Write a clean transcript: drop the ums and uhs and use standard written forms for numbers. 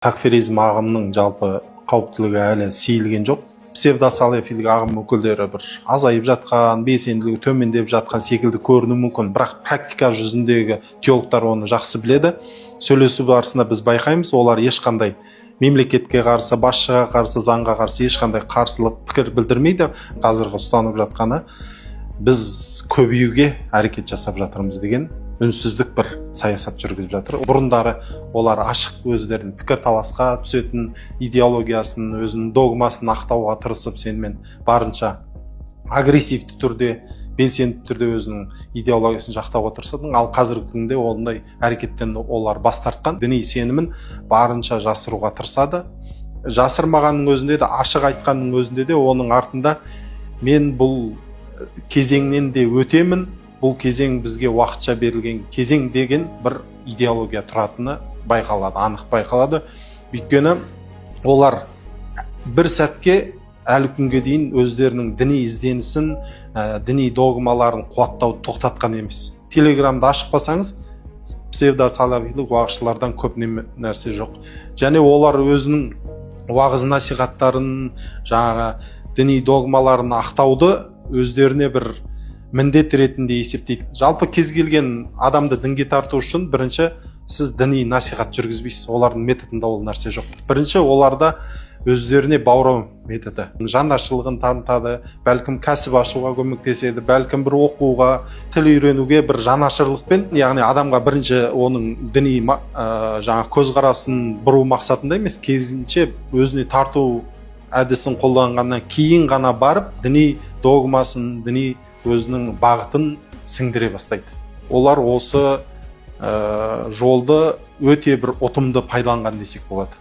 Такфиризм ағымының жалпы қауіптілігі әлі сейілген жоқ. Псевдосалафилік ағым өкілдері бір азайып жатқан, белсенділігі төмендеп жатқан секілді көрінуі мүмкін, бірақ практика жүзіндегі теологтар оны жақсы біледі. Сөйлесу барысында біз байқаймыз, олар ешқандай мемлекетке қарсы, басшыға қарсы, заңға қарсы ешқандай қарсылық пікір білдірмейді. Қазіргі ұстанып жатқаны біз көбеюге әрекет жасап жатырмыз деген үнсіздік бір саясат жүргізіп жатыр. Бұрындары олар ашық өздерінің пікір таласқа түсетін идеологиясын, өзінің догмасын ақтауға тырысып, сенімен барынша агрессивті түрде, белсенді түрде өзінің идеологиясын жақтауға тырысатын. Ал қазіргі күнде ондай әрекеттен олар бас тартқан, діни сенімін барынша жасыруға тырысады. Жасырмағанның өзінде де, ашық айтқанның өзінде де, оның артында мен бұл кезеңнен де өтемін, бұл кезең бізге уақытша берілген кезең деген бір идеология тұратыны байқалады, анық байқалады. Өйткені олар бір сәтке әлі күнге дейін өздерінің діни ізденісін, діни догмаларын қуаттауды тоқтатқан емес. Телеграмды ашып қалсаңыз, псевдосалафилік уағызшылардан көп нәрсе жоқ. Және олар өзінің уағыз насихаттарын, жаңағы діни догмаларын ақтауды өздеріне бір міндет ретінде есептейді. Жалпы кез келген адамды дінге тарту үшін бірінші сіз діни насихат жүргізбейсіз. Олардың методында ол нәрсе жоқ. Бірінші оларда өздеріне баурау методы, жанашырлығын танытады, бәлкім кәсіп ашуға көмектеседі, бәлкім бір оқуға, тіл үйренуге бір жанашырлықпен, яғни адамға бірінші оның діни жаңа көзқарасын бұру мақсатында емес, керісінше өзіне тарту әдісін қолданғаннан кейін ғана барып діни догмасын, діни өзінің бағытын сіңдіре бастайды. Олар осы жолды өте бір ұтымды пайдаланған десек болады.